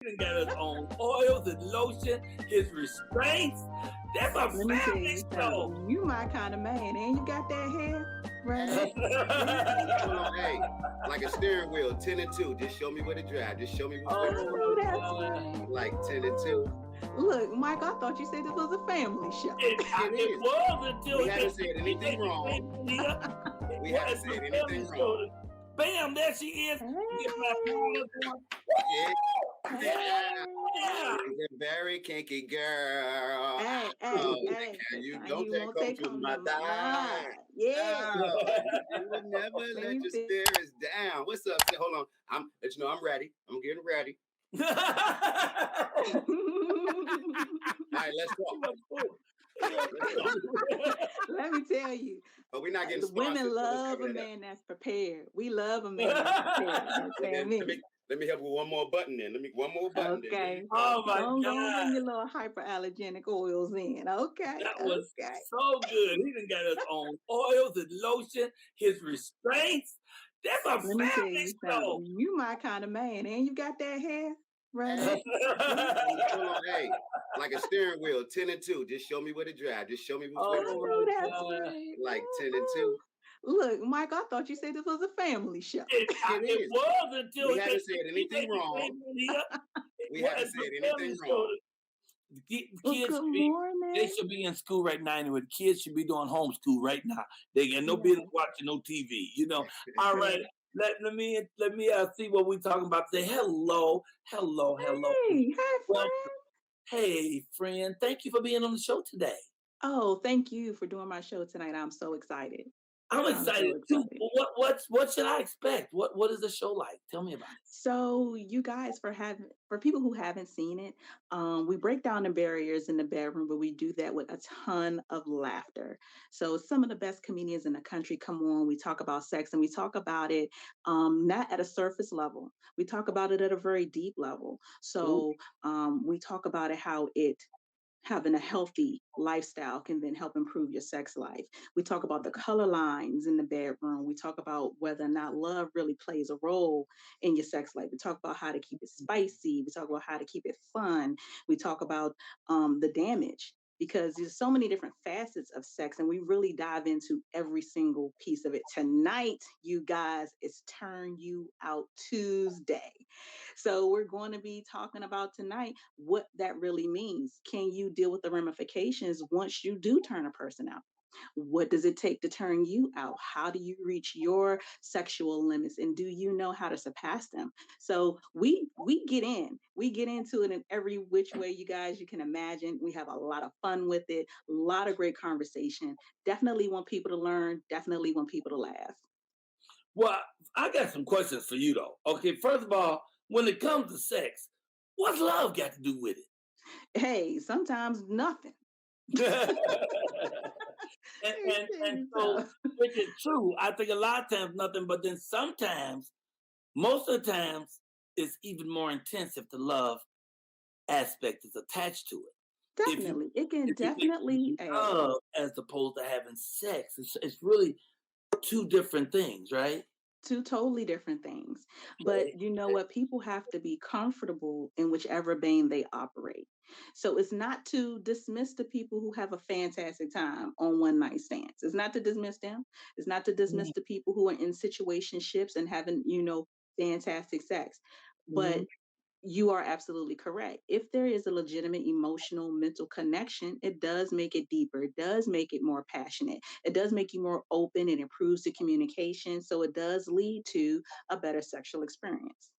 He got his own oils and lotion, his restraints. That's a Let me tell family you show. something. You my kind of man, and you got that hair, right? Hold on, hey, like a steering wheel, 10 and 2. Just show me where to drive. Just show me what's I know that's right. like 10 and 2. Look, Mike, I thought you said this was a family show. It was until We haven't said anything wrong. We haven't said anything wrong. Bam, there she is. Yeah. She's a very kinky girl. Hey, You don't take home to my dime. Yeah. You would never let your spirits down. What's up? Hold on. I'm ready. I'm getting ready. All right, let's go. Let me tell you. But we're not getting the women love a man that's prepared. We love a man that's prepared. Let me help with one more button then. One more button. Okay. Oh my God. Don't bring your little hyperallergenic oils in. Okay. That was so good. He done got his own oils and lotion, his restraints. That's a family show. You my kind of man, and you got that hair, right? Hold on, hey, like a steering wheel, 10 and 2. Just show me where to drive. Just show me what's like 10 and 2. Look, Mike, I thought you said this was a family show. It was until we haven't said anything wrong. We haven't said anything wrong. The kids they should be in school right now. Anyway, the kids should be doing homeschool right now. They got no business watching no TV. You know. All right. Let me see what we're talking about today. Hello. Hey, friend. Hey, friend. Thank you for being on the show today. Oh, thank you for doing my show tonight. I'm so excited. I'm excited too. What should I expect? What is the show like? Tell me about it. So, you guys, for people who haven't seen it, we break down the barriers in the bedroom, but we do that with a ton of laughter. So, some of the best comedians in the country come on. We talk about sex, and we talk about it not at a surface level. We talk about it at a very deep level. So, we talk about it how having a healthy lifestyle can then help improve your sex life. We talk about the color lines in the bedroom. We talk about whether or not love really plays a role in your sex life. We talk about how to keep it spicy. We talk about how to keep it fun. We talk about the damage, because there's so many different facets of sex, and we really dive into every single piece of it. Tonight, you guys, it's Turn You Out Tuesday. So we're going to be talking about tonight what that really means. Can you deal with the ramifications once you do turn a person out? What does it take to turn you out? How do you reach your sexual limits? And do you know how to surpass them? So we get into it in every which way, you guys, you can imagine. We have a lot of fun with it, a lot of great conversation. Definitely want people to learn, definitely want people to laugh. Well, I got some questions for you though. Okay, first of all, when it comes to sex, what's love got to do with it? Hey, sometimes nothing. and so, which is true. I think a lot of times nothing, but then sometimes, most of the times, it's even more intense if the love aspect is attached to it. Definitely, it can definitely love as opposed to having sex. It's really two different things, right? Two totally different things. But you know what? People have to be comfortable in whichever vein they operate. So it's not to dismiss the people who have a fantastic time on one night stands. It's not to dismiss them. It's not to dismiss the people who are in situationships and having, fantastic sex. But you are absolutely correct. If there is a legitimate emotional, mental connection, it does make it deeper. It does make it more passionate. It does make you more open and improves the communication. So it does lead to a better sexual experience.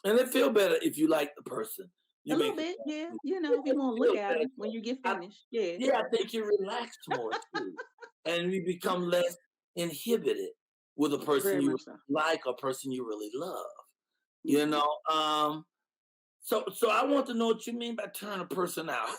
And it feel better if you like the person. A little bit, yeah. If you want to look at it when you get finished. Yeah, I think you relax more too. And you become less inhibited with a person you like or a person you really love. So I want to know what you mean by turn a person out.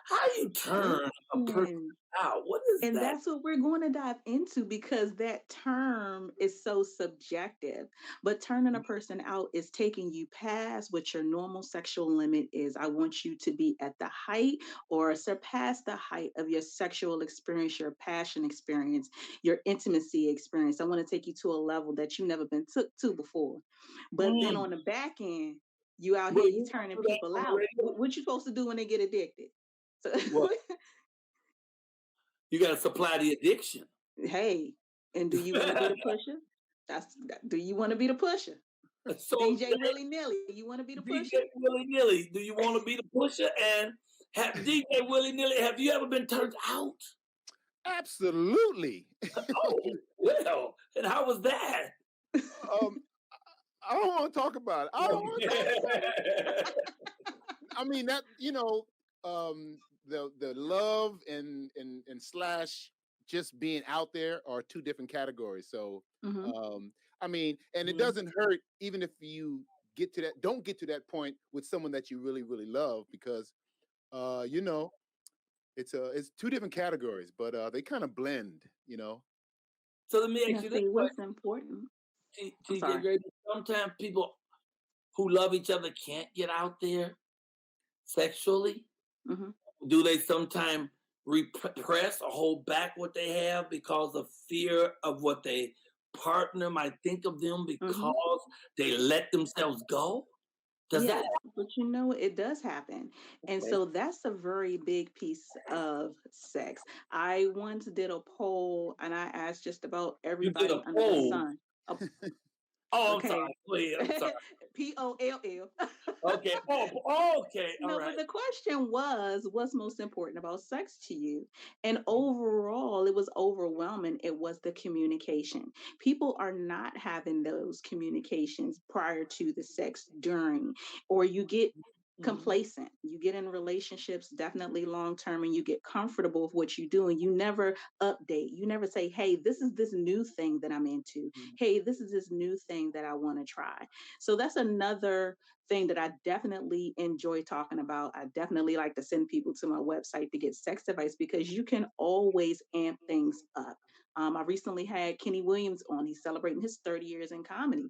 How you turn a person out? What is that? And that's what we're going to dive into, because that term is so subjective. But turning a person out is taking you past what your normal sexual limit is. I want you to be at the height or surpass the height of your sexual experience, your passion experience, your intimacy experience. I want to take you to a level that you've never been took to before. But then on the back end, You out here, you turning people out. What you supposed to do when they get addicted? So you got to supply the addiction. Hey, and do you want to be the pusher? Do you want to be the pusher? So DJ Willy Nilly, you want to be the pusher? DJ Willy Nilly, do you want to be the pusher? And DJ Willy Nilly, have you ever been turned out? Absolutely. Oh, well, and how was that? I don't want to talk about it. I mean, that, the love and slash just being out there are two different categories. So, I mean, and it doesn't hurt even if you don't get to that point with someone that you really, really love, because, it's two different categories, but they kind of blend, So let me ask you this: what's important? TJ, sometimes people who love each other can't get out there sexually. Do they sometimes repress or hold back what they have because of fear of what their partner might think of them because they let themselves go? Does that happen? But it does happen. And so that's a very big piece of sex. I once did a poll and I asked just about everybody under the sun. Oh, okay. I'm sorry. POLL. Okay. Oh, okay. All right. But the question was, what's most important about sex to you? And overall, it was overwhelming. It was the communication. People are not having those communications prior to the sex, during, or you get complacent. You get in relationships, definitely long term, and you get comfortable with what you do, and you never update. You never say, hey, this is this new thing that I'm into. Hey, this is this new thing that I want to try. So that's another thing that I definitely enjoy talking about. I definitely like to send people to my website to get sex advice, because you can always amp things up. I recently had Kenny Williams on. He's celebrating his 30 years in comedy.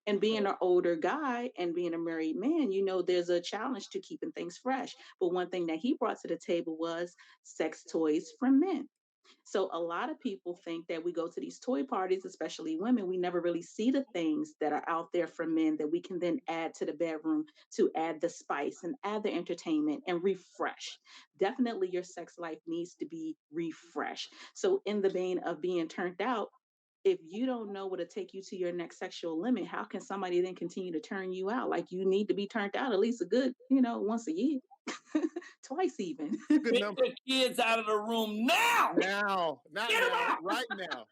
And being an older guy and being a married man, there's a challenge to keeping things fresh. But one thing that he brought to the table was sex toys for men. So a lot of people think that we go to these toy parties, especially women, we never really see the things that are out there for men that we can then add to the bedroom to add the spice and add the entertainment and refresh. Definitely your sex life needs to be refreshed. So in the vein of being turned out, if you don't know what to take you to your next sexual limit, how can somebody then continue to turn you out? Like, you need to be turned out at least a good, once a year. Twice even. Get the kids out of the room now. Not now. Right now.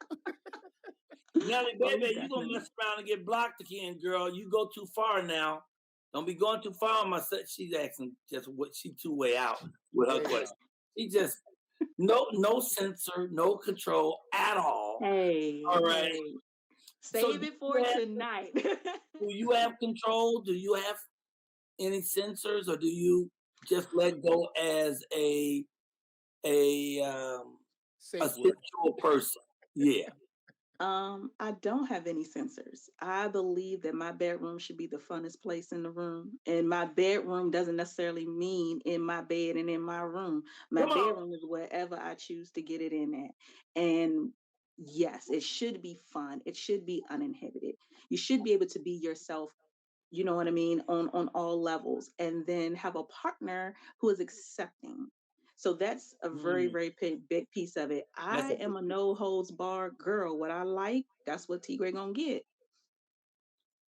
Nelly, baby, you're going to mess around and get blocked again, girl. You go too far now. Don't be going too far on my set. She's asking just what she too way out with her question. She just, no censor, no control at all. Hey. All right. Hey. Save it for tonight. Do you have control? Do you have any censors, or do you just let go as a sensual person? Yeah. I don't have any censors. I believe that my bedroom should be the funnest place in the room. And my bedroom doesn't necessarily mean in my bed and in my room. My bedroom is wherever I choose to get it in at. And yes, it should be fun. It should be uninhibited. You should be able to be yourself, you know what I mean, on all levels, and then have a partner who is accepting. So that's a very, very big piece of it. I am a no holds bar girl. What I like, that's what T Graye gonna get.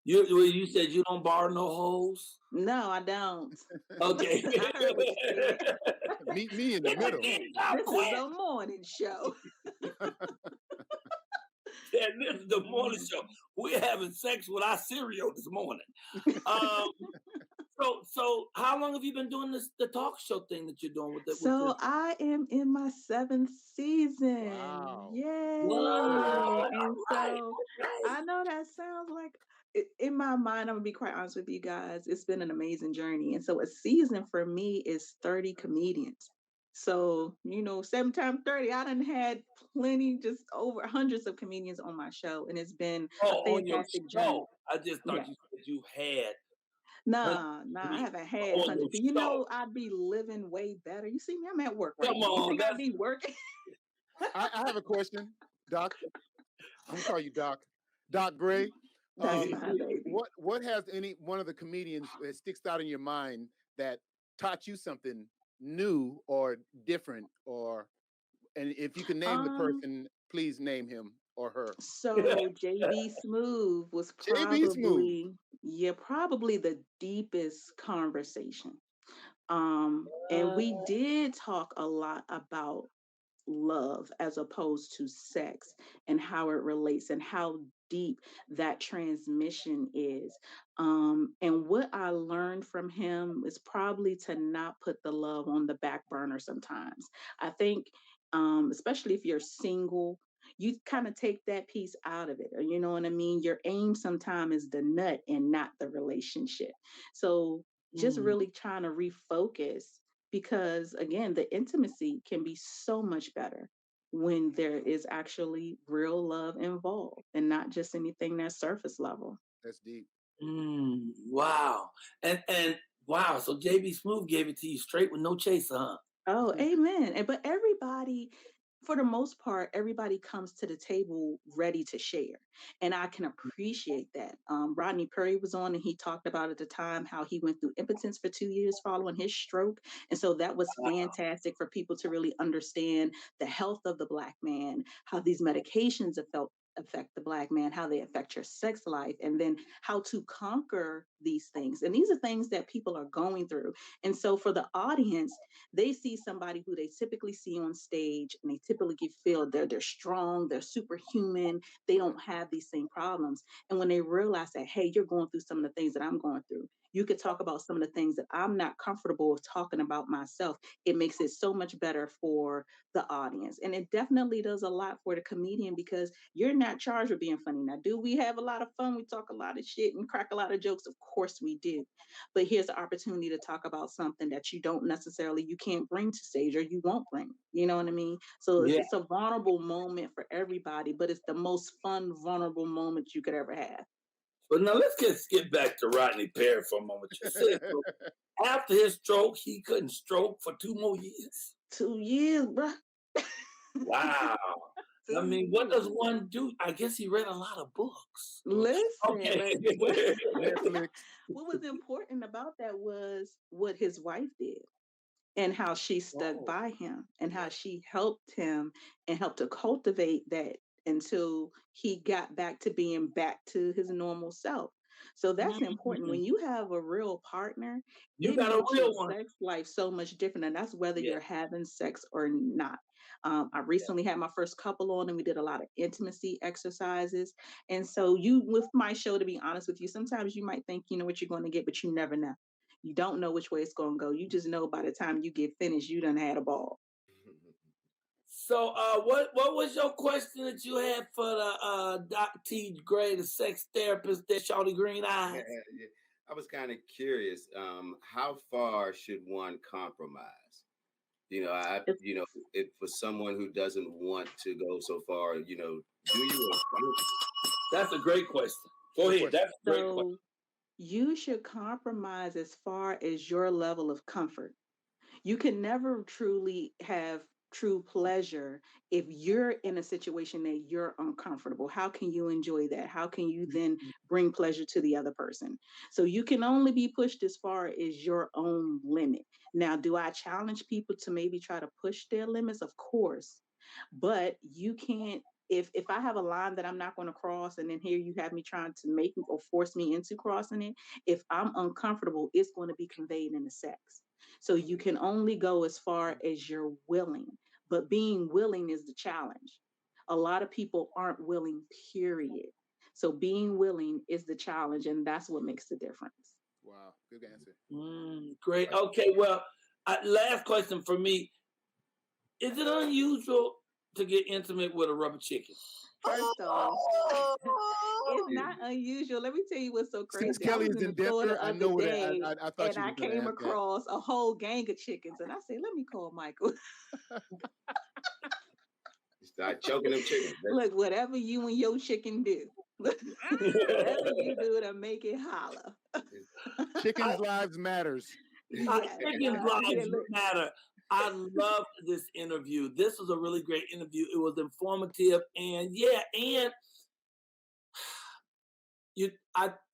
You said you don't bar no holes? No, I don't. Okay. Meet me in the middle. This is a morning show. Yeah, this is the morning show. We're having sex with our cereal this morning. So how long have you been doing the talk show thing that you're doing with it? So I am in my 7th season. Wow. Yay. Wow. And so I know that sounds like, in my mind, I'm gonna be quite honest with you guys, it's been an amazing journey. And so a season for me is 30 comedians. So, 7 times 30, I done had plenty, just over hundreds of comedians on my show. And it's been a fantastic journey. I just thought you said you had. Nah, I haven't had hundreds. I'd be living way better. You see me, I'm at work right now. You think I'd be working? I have a question, Doc. I'm gonna call you Doc. Doc Graye. That's my baby. What has any one of the comedians that sticks out in your mind that taught you something new or different, and if you can name the person, please name him or her. So JB Smooth was probably the deepest conversation. And we did talk a lot about love as opposed to sex and how it relates and how deep that transmission is. And what I learned from him is probably to not put the love on the back burner sometimes. I think, especially if you're single, you kind of take that piece out of it. You know what I mean? Your aim sometimes is the nut and not the relationship. So just really trying to refocus, because again, the intimacy can be so much better when there is actually real love involved and not just anything that's surface level. That's deep. Wow. And wow, so JB Smooth gave it to you straight with no chaser, huh? Oh, amen. But everybody, for the most part, everybody comes to the table ready to share. And I can appreciate that. Rodney Perry was on and he talked about at the time how he went through impotence for 2 years following his stroke. And so that was fantastic for people to really understand the health of the Black man, how these medications affect the Black man, how they affect your sex life, and then how to conquer these things. And these are things that people are going through. And so for the audience, they see somebody who they typically see on stage and they typically feel they're strong, they're superhuman, they don't have these same problems. And when they realize that, hey, you're going through some of the things that I'm going through, you could talk about some of the things that I'm not comfortable with talking about myself. It makes it so much better for the audience. And it definitely does a lot for the comedian, because you're not charged with being funny. Now, do we have a lot of fun? We talk a lot of shit and crack a lot of jokes. Of course we do. But here's the opportunity to talk about something that you can't bring to stage, or you won't bring. You know what I mean? So it's a vulnerable moment for everybody, but it's the most fun, vulnerable moment you could ever have. But now let's get back to Rodney Perry for a moment. You said after his stroke, he couldn't stroke for 2 more years. 2 years, bro. Wow. I mean, what does one do? I guess he read a lot of books. Listen, okay. What was important about that was what his wife did and how she stuck by him and how she helped him and helped to cultivate that until he got back to being back to his normal self. So that's important. When you have a real partner, you got a real one. Sex life so much different, and that's whether you're having sex or not. I recently had my first couple on, and we did a lot of intimacy exercises. And so, with my show, to be honest with you, sometimes you might think you know what you're going to get, but you never know. You don't know which way it's going to go. You just know by the time you get finished, you done had a ball. So, what was your question that you had for the Doc T. Graye, the sex therapist, that Shawty Green Eyes? I was kind of curious. How far should one compromise? If for someone who doesn't want to go so far, do you? That's a great question. Go ahead. That's a great question. You should compromise as far as your level of comfort. You can never truly have true pleasure if you're in a situation that you're uncomfortable. How can you enjoy that? How can you then bring pleasure to the other person? So you can only be pushed as far as your own limit. Now, do I challenge people to maybe try to push their limits? Of course, but you can't. If I have a line that I'm not going to cross, and then here you have me trying to make or force me into crossing it, if I'm uncomfortable, it's going to be conveyed in the sex. So you can only go as far as you're willing, but being willing is the challenge. A lot of people aren't willing, period. So being willing is the challenge, and that's what makes the difference. Wow, good answer. Great. Okay, well, last question for me. Is it unusual to get intimate with a rubber chicken? First off, it's not unusual. Let me tell you what's so crazy. Since Kelly is in Denver, I know that. I thought and I came across a whole gang of chickens, and I said, "Let me call Michael." Start choking them chickens. Look, whatever you and your chicken do, whatever you do to make it holler. Chickens' lives matters. Chickens' lives matter. I loved this interview. This was a really great interview. It was informative, and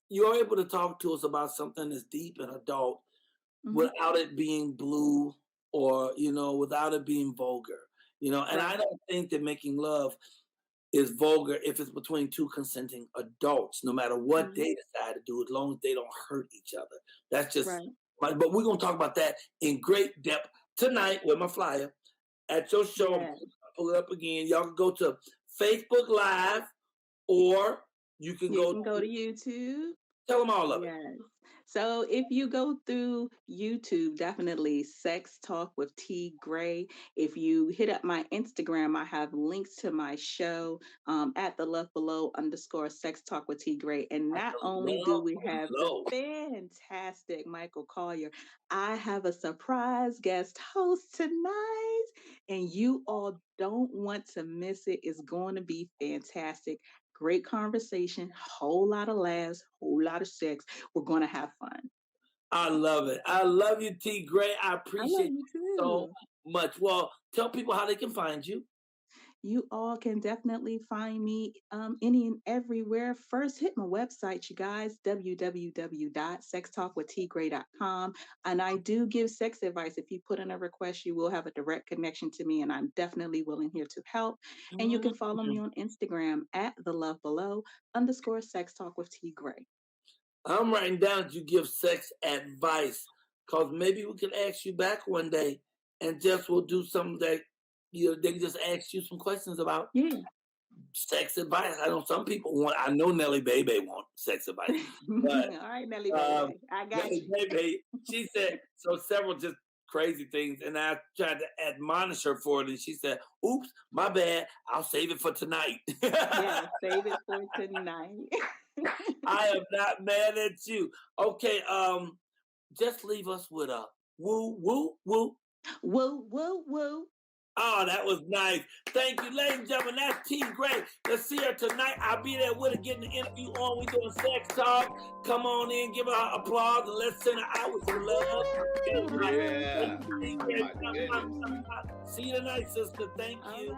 you're able to talk to us about something that's deep and adult without it being blue or, without it being vulgar, and I don't think that making love is vulgar if it's between two consenting adults, no matter what they decide to do, as long as they don't hurt each other. That's just, but we're going to talk about that in great depth tonight with my flyer at your show. Yes. Pull it up again. Y'all can go to Facebook Live, or you can go to YouTube. Tell them all of it. Yes. So if you go through YouTube, definitely Sex Talk with T. Graye. If you hit up my Instagram, I have links to my show at the love below _ Sex Talk with T. Graye. And not only do we have the fantastic Michael Colyar, I have a surprise guest host tonight, and you all don't want to miss it. It's going to be fantastic. Great conversation, whole lot of laughs, whole lot of sex. We're going to have fun. I love it. I love you, T. Graye. I appreciate you so much. Well, tell people how they can find you. You all can definitely find me any and everywhere. First, hit my website, you guys, www.sextalkwithtgraye.com. And I do give sex advice. If you put in a request, you will have a direct connection to me, and I'm definitely willing here to help. And you can follow me on Instagram at the love below _ Sex Talk with T. Graye. I'm writing down that you give sex advice, because maybe we can ask you back one day and we'll do something that they can just ask you some questions about sex advice. I know some people want. I know Nelly Baby want sex advice. But, all right, Nelly Baby, I got Nelly you. Baby, she said several just crazy things, and I tried to admonish her for it, and she said, "Oops, my bad. I'll save it for tonight." Yeah, save it for tonight. I am not mad at you. Okay, just leave us with a woo, woo, woo. Woo, woo, woo. Oh, that was nice. Thank you, ladies and gentlemen. That's T. Graye. Let's see her tonight. I'll be there with her getting the interview on. We doing sex talk. Come on in, give her applause, and let's send her out with some love. Yeah. See you tonight, sister. Thank you.